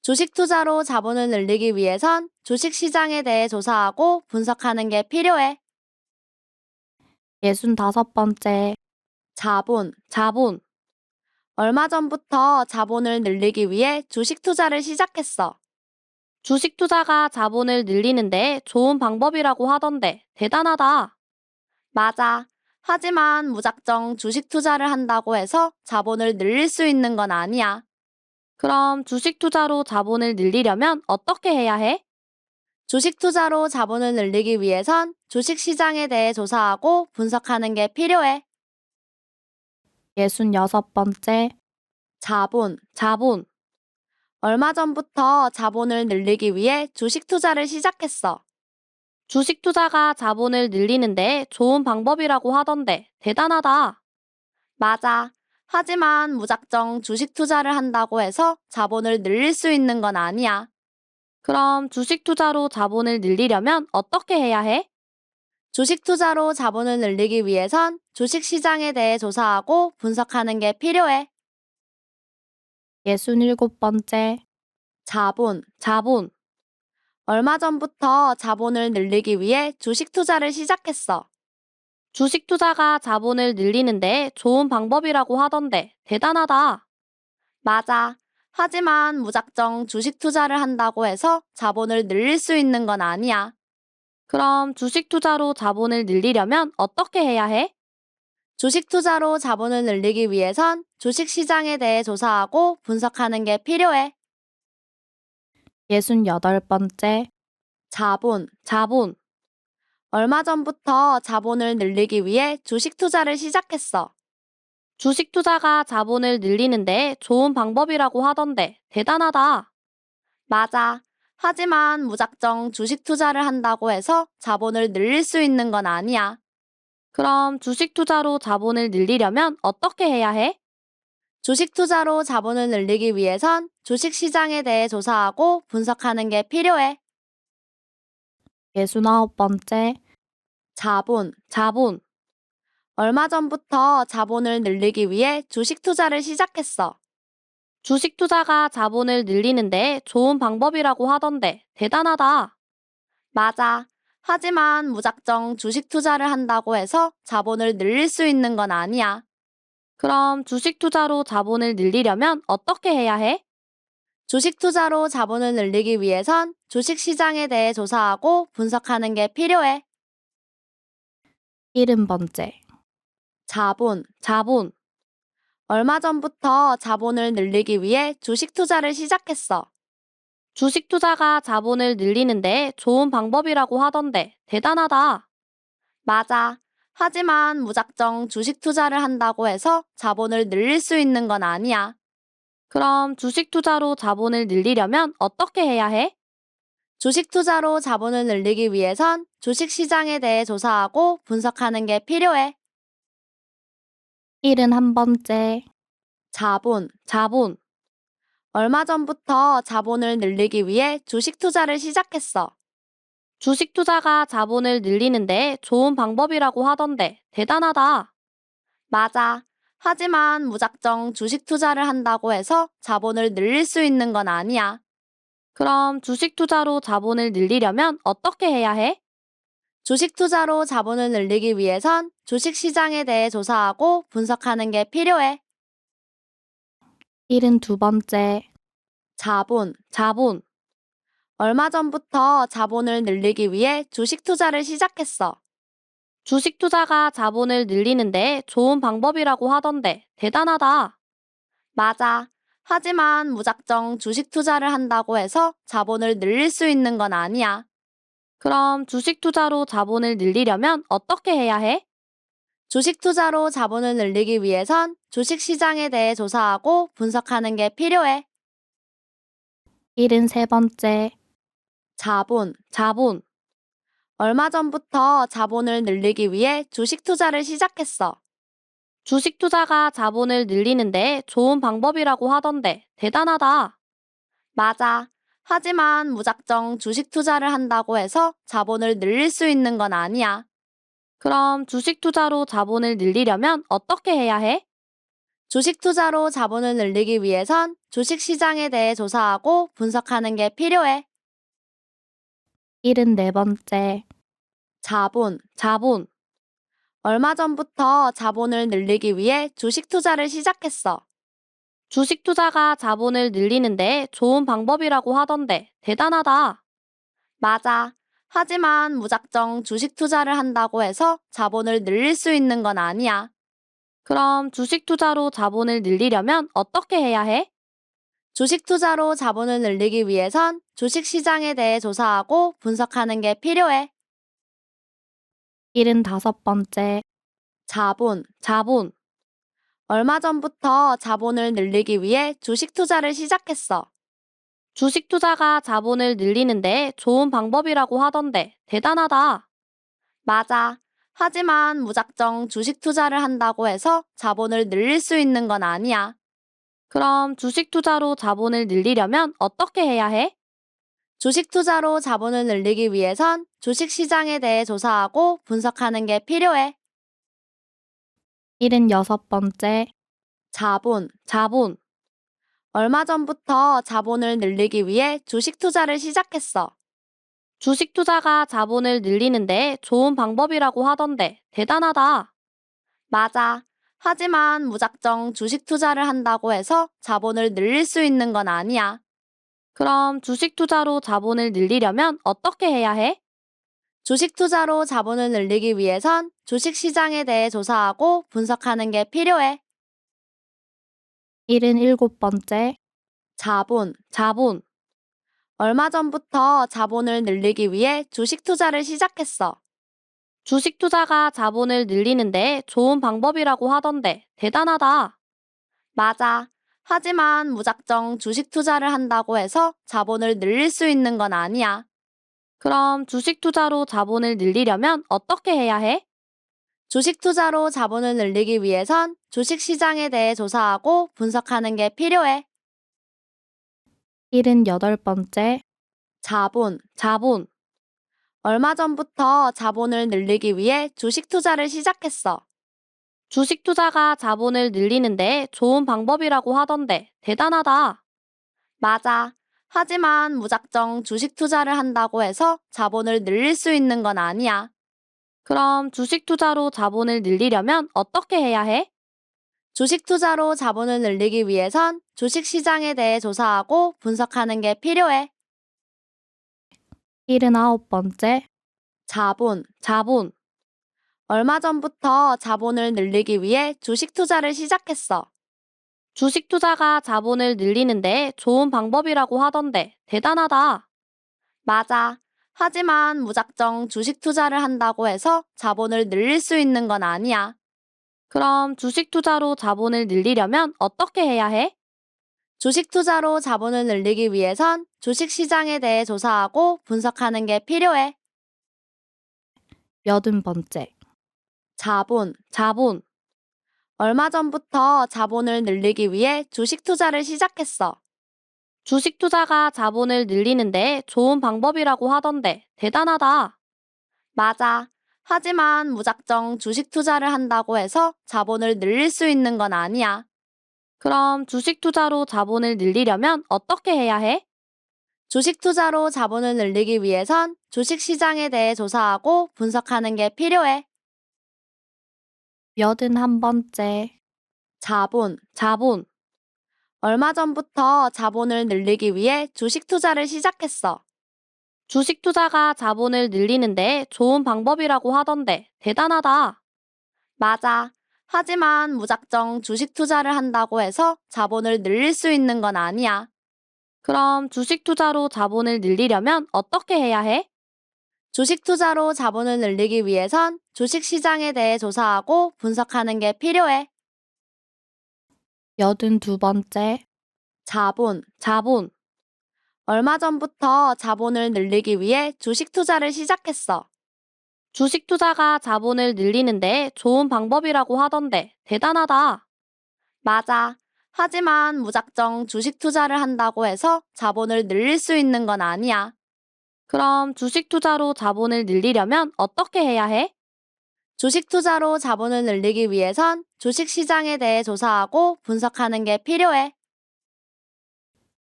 주식 투자로 자본을 늘리기 위해선 주식 시장에 대해 조사하고 분석하는 게 필요해. 65번째. 자본. 자본. 얼마 전부터 자본을 늘리기 위해 주식 투자를 시작했어. 주식 투자가 자본을 늘리는데 좋은 방법이라고 하던데 대단하다. 맞아. 하지만 무작정 주식 투자를 한다고 해서 자본을 늘릴 수 있는 건 아니야. 그럼 주식 투자로 자본을 늘리려면 어떻게 해야 해? 주식 투자로 자본을 늘리기 위해선 주식 시장에 대해 조사하고 분석하는 게 필요해. 66번째. 자본. 자본. 얼마 전부터 자본을 늘리기 위해 주식 투자를 시작했어. 주식 투자가 자본을 늘리는데 좋은 방법이라고 하던데 대단하다. 맞아. 하지만 무작정 주식 투자를 한다고 해서 자본을 늘릴 수 있는 건 아니야. 그럼 주식 투자로 자본을 늘리려면 어떻게 해야 해? 주식 투자로 자본을 늘리기 위해선 주식 시장에 대해 조사하고 분석하는 게 필요해. 67번째. 자본. 자본. 얼마 전부터 자본을 늘리기 위해 주식 투자를 시작했어. 주식 투자가 자본을 늘리는데 좋은 방법이라고 하던데 대단하다. 맞아. 하지만 무작정 주식 투자를 한다고 해서 자본을 늘릴 수 있는 건 아니야. 그럼 주식 투자로 자본을 늘리려면 어떻게 해야 해? 주식 투자로 자본을 늘리기 위해선 주식 시장에 대해 조사하고 분석하는 게 필요해. 68번째. 자본. 자본. 얼마 전부터 자본을 늘리기 위해 주식 투자를 시작했어. 주식 투자가 자본을 늘리는데 좋은 방법이라고 하던데 대단하다. 맞아. 하지만 무작정 주식 투자를 한다고 해서 자본을 늘릴 수 있는 건 아니야. 그럼 주식 투자로 자본을 늘리려면 어떻게 해야 해? 주식 투자로 자본을 늘리기 위해선 주식 시장에 대해 조사하고 분석하는 게 필요해. 69번째. 자본. 자본. 얼마 전부터 자본을 늘리기 위해 주식 투자를 시작했어. 주식 투자가 자본을 늘리는데 좋은 방법이라고 하던데 대단하다. 맞아. 하지만 무작정 주식 투자를 한다고 해서 자본을 늘릴 수 있는 건 아니야. 그럼 주식 투자로 자본을 늘리려면 어떻게 해야 해? 주식 투자로 자본을 늘리기 위해선 주식 시장에 대해 조사하고 분석하는 게 필요해. 70번째. 자본. 자본. 얼마 전부터 자본을 늘리기 위해 주식 투자를 시작했어. 주식 투자가 자본을 늘리는데 좋은 방법이라고 하던데 대단하다. 맞아. 하지만 무작정 주식 투자를 한다고 해서 자본을 늘릴 수 있는 건 아니야. 그럼 주식 투자로 자본을 늘리려면 어떻게 해야 해? 주식 투자로 자본을 늘리기 위해선 주식 시장에 대해 조사하고 분석하는 게 필요해. 71번째. 자본. 자본. 얼마 전부터 자본을 늘리기 위해 주식 투자를 시작했어. 주식 투자가 자본을 늘리는데 좋은 방법이라고 하던데 대단하다. 맞아. 하지만 무작정 주식 투자를 한다고 해서 자본을 늘릴 수 있는 건 아니야. 그럼 주식 투자로 자본을 늘리려면 어떻게 해야 해? 주식 투자로 자본을 늘리기 위해선 주식 시장에 대해 조사하고 분석하는 게 필요해. 72번째. 자본. 자본. 얼마 전부터 자본을 늘리기 위해 주식 투자를 시작했어. 주식 투자가 자본을 늘리는데 좋은 방법이라고 하던데 대단하다. 맞아. 하지만 무작정 주식 투자를 한다고 해서 자본을 늘릴 수 있는 건 아니야. 그럼 주식 투자로 자본을 늘리려면 어떻게 해야 해? 주식 투자로 자본을 늘리기 위해선 주식 시장에 대해 조사하고 분석하는 게 필요해. 73번째. 자본. 자본. 얼마 전부터 자본을 늘리기 위해 주식 투자를 시작했어. 주식 투자가 자본을 늘리는데 좋은 방법이라고 하던데 대단하다. 맞아. 하지만 무작정 주식 투자를 한다고 해서 자본을 늘릴 수 있는 건 아니야. 그럼 주식 투자로 자본을 늘리려면 어떻게 해야 해? 주식 투자로 자본을 늘리기 위해선 주식 시장에 대해 조사하고 분석하는 게 필요해. 74번째. 자본. 자본. 얼마 전부터 자본을 늘리기 위해 주식 투자를 시작했어. 주식 투자가 자본을 늘리는데 좋은 방법이라고 하던데 대단하다. 맞아. 하지만 무작정 주식 투자를 한다고 해서 자본을 늘릴 수 있는 건 아니야. 그럼 주식 투자로 자본을 늘리려면 어떻게 해야 해? 주식 투자로 자본을 늘리기 위해선 주식 시장에 대해 조사하고 분석하는 게 필요해. 75번째. 자본. 자본. 얼마 전부터 자본을 늘리기 위해 주식 투자를 시작했어. 주식 투자가 자본을 늘리는데 좋은 방법이라고 하던데 대단하다. 맞아. 하지만 무작정 주식 투자를 한다고 해서 자본을 늘릴 수 있는 건 아니야. 그럼 주식 투자로 자본을 늘리려면 어떻게 해야 해? 주식 투자로 자본을 늘리기 위해선 주식 시장에 대해 조사하고 분석하는 게 필요해. 76번째. 자본. 자본. 얼마 전부터 자본을 늘리기 위해 주식 투자를 시작했어. 주식 투자가 자본을 늘리는데 좋은 방법이라고 하던데 대단하다. 맞아. 하지만 무작정 주식 투자를 한다고 해서 자본을 늘릴 수 있는 건 아니야. 그럼 주식 투자로 자본을 늘리려면 어떻게 해야 해? 주식 투자로 자본을 늘리기 위해선 주식 시장에 대해 조사하고 분석하는 게 필요해. 77번째. 자본. 자본. 얼마 전부터 자본을 늘리기 위해 주식 투자를 시작했어. 주식 투자가 자본을 늘리는데 좋은 방법이라고 하던데 대단하다. 맞아. 하지만 무작정 주식 투자를 한다고 해서 자본을 늘릴 수 있는 건 아니야. 그럼 주식 투자로 자본을 늘리려면 어떻게 해야 해? 주식 투자로 자본을 늘리기 위해선 주식 시장에 대해 조사하고 분석하는 게 필요해. 78번째. 자본. 자본. 얼마 전부터 자본을 늘리기 위해 주식 투자를 시작했어. 주식 투자가 자본을 늘리는데 좋은 방법이라고 하던데 대단하다. 맞아. 하지만 무작정 주식 투자를 한다고 해서 자본을 늘릴 수 있는 건 아니야. 그럼 주식 투자로 자본을 늘리려면 어떻게 해야 해? 주식 투자로 자본을 늘리기 위해선 주식 시장에 대해 조사하고 분석하는 게 필요해. 79번째. 자본. 자본. 얼마 전부터 자본을 늘리기 위해 주식 투자를 시작했어. 주식 투자가 자본을 늘리는데 좋은 방법이라고 하던데 대단하다. 맞아. 하지만 무작정 주식 투자를 한다고 해서 자본을 늘릴 수 있는 건 아니야. 그럼 주식 투자로 자본을 늘리려면 어떻게 해야 해? 주식 투자로 자본을 늘리기 위해선 주식 시장에 대해 조사하고 분석하는 게 필요해. 80번째. 자본. 자본. 얼마 전부터 자본을 늘리기 위해 주식 투자를 시작했어. 주식 투자가 자본을 늘리는데 좋은 방법이라고 하던데 대단하다. 맞아. 하지만 무작정 주식 투자를 한다고 해서 자본을 늘릴 수 있는 건 아니야. 그럼 주식 투자로 자본을 늘리려면 어떻게 해야 해? 주식 투자로 자본을 늘리기 위해선 주식 시장에 대해 조사하고 분석하는 게 필요해. 81번째. 자본. 자본. 얼마 전부터 자본을 늘리기 위해 주식 투자를 시작했어. 주식 투자가 자본을 늘리는데 좋은 방법이라고 하던데 대단하다. 맞아. 하지만 무작정 주식 투자를 한다고 해서 자본을 늘릴 수 있는 건 아니야. 그럼 주식 투자로 자본을 늘리려면 어떻게 해야 해? 주식 투자로 자본을 늘리기 위해선 주식 시장에 대해 조사하고 분석하는 게 필요해. 82번째. 자본. 자본. 얼마 전부터 자본을 늘리기 위해 주식 투자를 시작했어. 주식 투자가 자본을 늘리는데 좋은 방법이라고 하던데 대단하다. 맞아. 하지만 무작정 주식 투자를 한다고 해서 자본을 늘릴 수 있는 건 아니야. 그럼 주식 투자로 자본을 늘리려면 어떻게 해야 해? 주식 투자로 자본을 늘리기 위해선 주식 시장에 대해 조사하고 분석하는 게 필요해.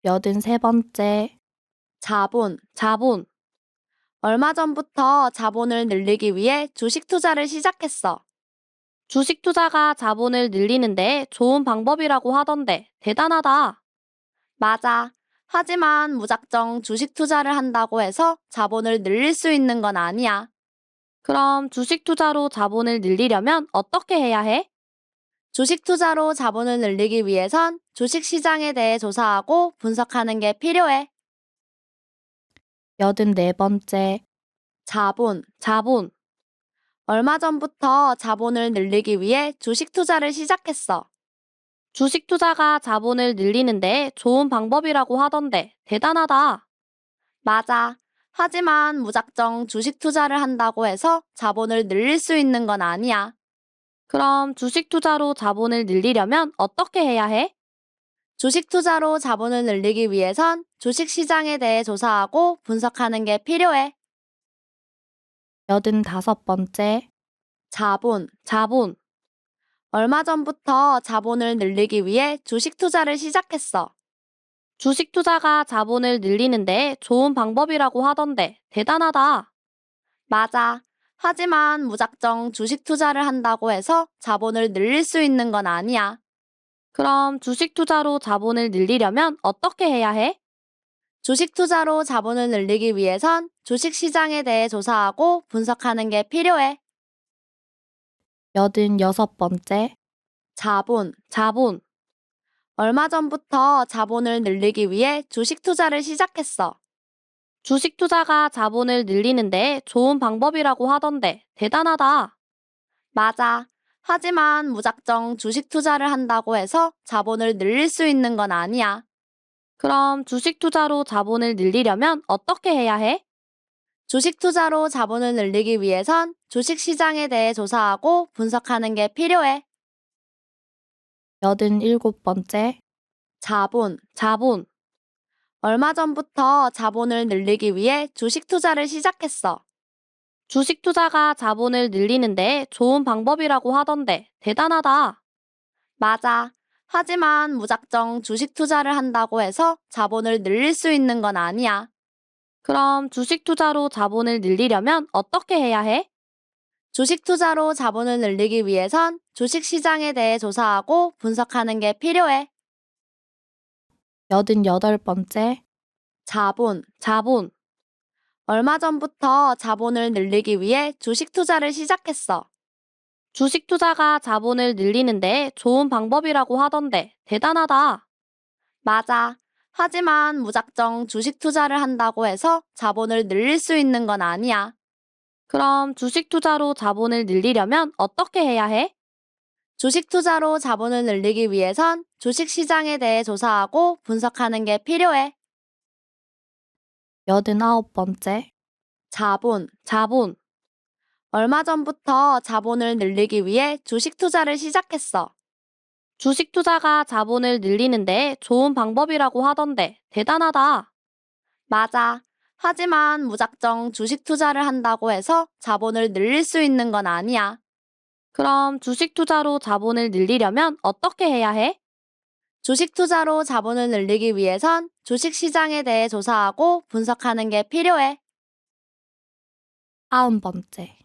83번째. 자본. 자본. 얼마 전부터 자본을 늘리기 위해 주식 투자를 시작했어. 주식 투자가 자본을 늘리는데 좋은 방법이라고 하던데 대단하다. 맞아. 하지만 무작정 주식 투자를 한다고 해서 자본을 늘릴 수 있는 건 아니야. 그럼 주식 투자로 자본을 늘리려면 어떻게 해야 해? 주식 투자로 자본을 늘리기 위해선 주식 시장에 대해 조사하고 분석하는 게 필요해. 84번째. 자본. 자본. 얼마 전부터 자본을 늘리기 위해 주식 투자를 시작했어. 주식 투자가 자본을 늘리는데 좋은 방법이라고 하던데 대단하다. 맞아. 하지만 무작정 주식 투자를 한다고 해서 자본을 늘릴 수 있는 건 아니야. 그럼 주식 투자로 자본을 늘리려면 어떻게 해야 해? 주식 투자로 자본을 늘리기 위해선 주식 시장에 대해 조사하고 분석하는 게 필요해. 85번째. 자본. 자본. 얼마 전부터 자본을 늘리기 위해 주식 투자를 시작했어. 주식 투자가 자본을 늘리는데 좋은 방법이라고 하던데 대단하다. 맞아. 하지만 무작정 주식 투자를 한다고 해서 자본을 늘릴 수 있는 건 아니야. 그럼 주식 투자로 자본을 늘리려면 어떻게 해야 해? 주식 투자로 자본을 늘리기 위해선 주식 시장에 대해 조사하고 분석하는 게 필요해. 86번째. 자본. 자본. 얼마 전부터 자본을 늘리기 위해 주식 투자를 시작했어. 주식 투자가 자본을 늘리는데 좋은 방법이라고 하던데 대단하다. 맞아. 하지만 무작정 주식 투자를 한다고 해서 자본을 늘릴 수 있는 건 아니야. 그럼 주식 투자로 자본을 늘리려면 어떻게 해야 해? 주식 투자로 자본을 늘리기 위해선 주식 시장에 대해 조사하고 분석하는 게 필요해. 87번째. 자본. 자본. 얼마 전부터 자본을 늘리기 위해 주식 투자를 시작했어. 주식 투자가 자본을 늘리는데 좋은 방법이라고 하던데 대단하다. 맞아. 하지만 무작정 주식 투자를 한다고 해서 자본을 늘릴 수 있는 건 아니야. 그럼 주식 투자로 자본을 늘리려면 어떻게 해야 해? 주식 투자로 자본을 늘리기 위해선 주식 시장에 대해 조사하고 분석하는 게 필요해. 88번째. 자본. 자본. 얼마 전부터 자본을 늘리기 위해 주식 투자를 시작했어. 주식 투자가 자본을 늘리는데 좋은 방법이라고 하던데 대단하다. 맞아. 하지만 무작정 주식 투자를 한다고 해서 자본을 늘릴 수 있는 건 아니야. 그럼 주식 투자로 자본을 늘리려면 어떻게 해야 해? 주식 투자로 자본을 늘리기 위해선 주식 시장에 대해 조사하고 분석하는 게 필요해. 89번째. 자본. 자본. 얼마 전부터 자본을 늘리기 위해 주식 투자를 시작했어. 주식 투자가 자본을 늘리는데 좋은 방법이라고 하던데 대단하다. 맞아. 하지만 무작정 주식 투자를 한다고 해서 자본을 늘릴 수 있는 건 아니야. 그럼 주식 투자로 자본을 늘리려면 어떻게 해야 해? 주식 투자로 자본을 늘리기 위해선 주식 시장에 대해 조사하고 분석하는 게 필요해. 90번째.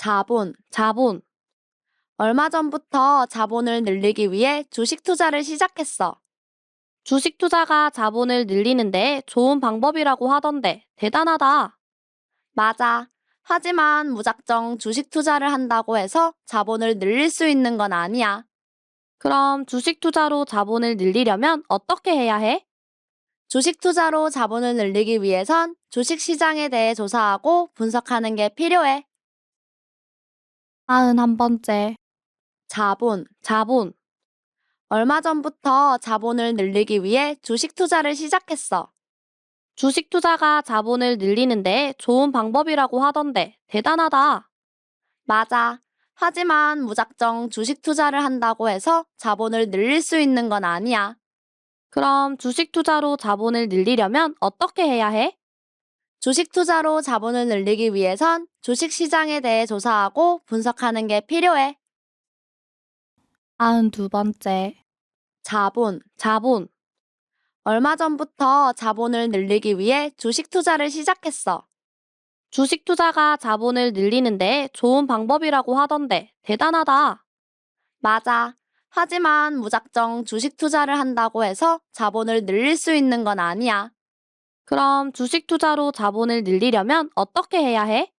자본. 자본. 얼마 전부터 자본을 늘리기 위해 주식 투자를 시작했어. 주식 투자가 자본을 늘리는데 좋은 방법이라고 하던데 대단하다. 맞아. 하지만 무작정 주식 투자를 한다고 해서 자본을 늘릴 수 있는 건 아니야. 그럼 주식 투자로 자본을 늘리려면 어떻게 해야 해? 주식 투자로 자본을 늘리기 위해선 주식 시장에 대해 조사하고 분석하는 게 필요해. 91번째. 자본. 자본. 얼마 전부터 자본을 늘리기 위해 주식 투자를 시작했어. 주식 투자가 자본을 늘리는데 좋은 방법이라고 하던데 대단하다. 맞아. 하지만 무작정 주식 투자를 한다고 해서 자본을 늘릴 수 있는 건 아니야. 그럼 주식 투자로 자본을 늘리려면 어떻게 해야 해? 주식 투자로 자본을 늘리기 위해선 주식 시장에 대해 조사하고 분석하는 게 필요해. 92번째. 자본. 자본. 얼마 전부터 자본을 늘리기 위해 주식 투자를 시작했어. 주식 투자가 자본을 늘리는데 좋은 방법이라고 하던데 대단하다. 맞아. 하지만 무작정 주식 투자를 한다고 해서 자본을 늘릴 수 있는 건 아니야. 그럼 주식 투자로 자본을 늘리려면 어떻게 해야 해?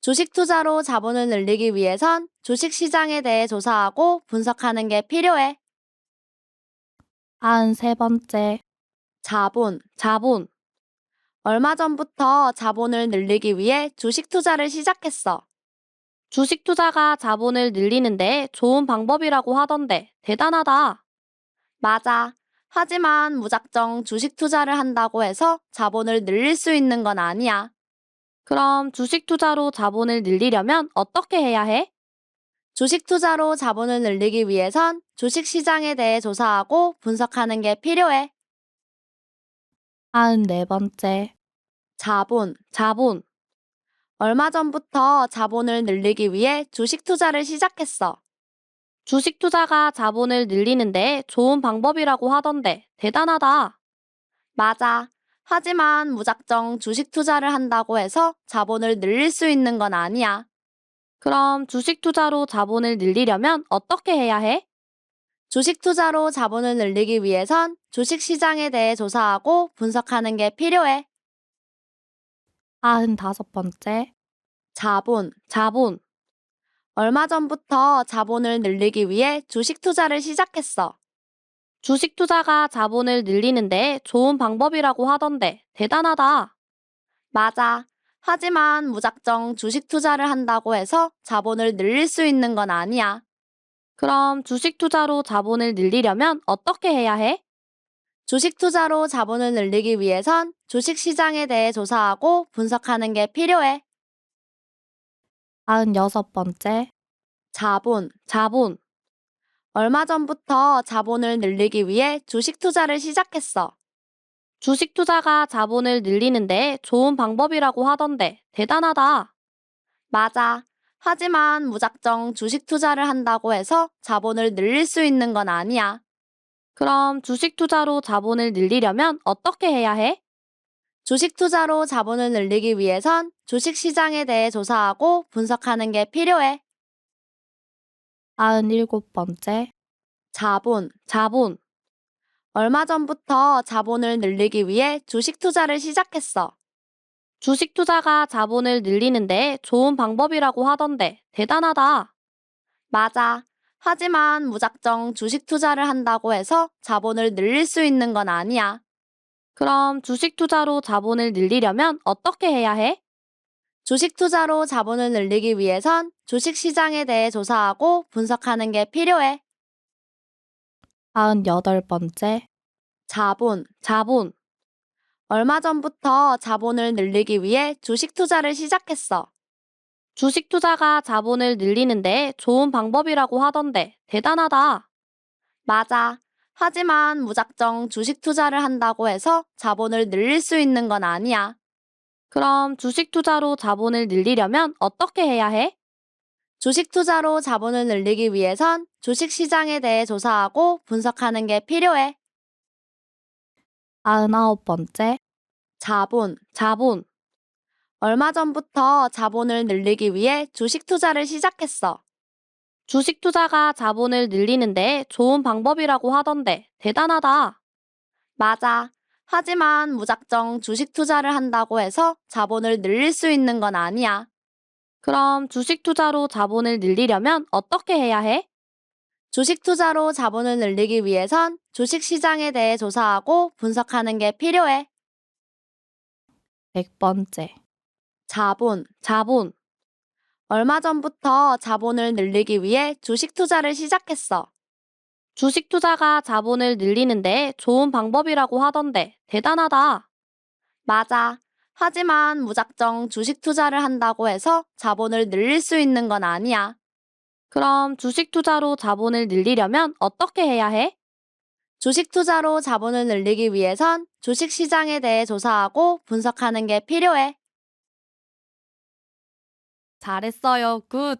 주식 투자로 자본을 늘리기 위해선 주식 시장에 대해 조사하고 분석하는 게 필요해. 93번째. 자본. 자본. 얼마 전부터 자본을 늘리기 위해 주식 투자를 시작했어. 주식 투자가 자본을 늘리는데 좋은 방법이라고 하던데 대단하다. 맞아. 하지만 무작정 주식 투자를 한다고 해서 자본을 늘릴 수 있는 건 아니야. 그럼 주식 투자로 자본을 늘리려면 어떻게 해야 해? 주식 투자로 자본을 늘리기 위해선 주식 시장에 대해 조사하고 분석하는 게 필요해. 94번째. 자본. 자본. 얼마 전부터 자본을 늘리기 위해 주식 투자를 시작했어. 주식 투자가 자본을 늘리는데 좋은 방법이라고 하던데 대단하다. 맞아. 하지만 무작정 주식 투자를 한다고 해서 자본을 늘릴 수 있는 건 아니야. 그럼 주식 투자로 자본을 늘리려면 어떻게 해야 해? 주식 투자로 자본을 늘리기 위해선 주식 시장에 대해 조사하고 분석하는 게 필요해. 95번째. 자본. 자본. 얼마 전부터 자본을 늘리기 위해 주식 투자를 시작했어. 주식 투자가 자본을 늘리는데 좋은 방법이라고 하던데 대단하다. 맞아. 하지만 무작정 주식 투자를 한다고 해서 자본을 늘릴 수 있는 건 아니야. 그럼 주식 투자로 자본을 늘리려면 어떻게 해야 해? 주식 투자로 자본을 늘리기 위해선 주식 시장에 대해 조사하고 분석하는 게 필요해. 96번째. 자본. 자본. 얼마 전부터 자본을 늘리기 위해 주식 투자를 시작했어. 주식 투자가 자본을 늘리는데 좋은 방법이라고 하던데 대단하다. 맞아. 하지만 무작정 주식 투자를 한다고 해서 자본을 늘릴 수 있는 건 아니야. 그럼 주식 투자로 자본을 늘리려면 어떻게 해야 해? 주식 투자로 자본을 늘리기 위해선 주식 시장에 대해 조사하고 분석하는 게 필요해. 97번째. 자본. 자본. 얼마 전부터 자본을 늘리기 위해 주식 투자를 시작했어. 주식 투자가 자본을 늘리는데 좋은 방법이라고 하던데 대단하다. 맞아. 하지만 무작정 주식 투자를 한다고 해서 자본을 늘릴 수 있는 건 아니야. 그럼 주식 투자로 자본을 늘리려면 어떻게 해야 해? 주식 투자로 자본을 늘리기 위해선 주식 시장에 대해 조사하고 분석하는 게 필요해. 98번째. 자본. 자본. 얼마 전부터 자본을 늘리기 위해 주식 투자를 시작했어. 주식 투자가 자본을 늘리는데 좋은 방법이라고 하던데 대단하다. 맞아. 하지만 무작정 주식 투자를 한다고 해서 자본을 늘릴 수 있는 건 아니야. 그럼 주식 투자로 자본을 늘리려면 어떻게 해야 해? 주식 투자로 자본을 늘리기 위해선 주식 시장에 대해 조사하고 분석하는 게 필요해. 99번째. 자본. 자본. 얼마 전부터 자본을 늘리기 위해 주식 투자를 시작했어. 주식 투자가 자본을 늘리는데 좋은 방법이라고 하던데 대단하다. 맞아. 하지만 무작정 주식 투자를 한다고 해서 자본을 늘릴 수 있는 건 아니야. 그럼 주식 투자로 자본을 늘리려면 어떻게 해야 해? 주식 투자로 자본을 늘리기 위해선 주식 시장에 대해 조사하고 분석하는 게 필요해. 100번째. 자본. 자본. 얼마 전부터 자본을 늘리기 위해 주식 투자를 시작했어. 주식 투자가 자본을 늘리는데 좋은 방법이라고 하던데 대단하다. 맞아. 하지만 무작정 주식 투자를 한다고 해서 자본을 늘릴 수 있는 건 아니야. 그럼 주식 투자로 자본을 늘리려면 어떻게 해야 해? 주식 투자로 자본을 늘리기 위해선 주식 시장에 대해 조사하고 분석하는 게 필요해. 잘했어요. 굿.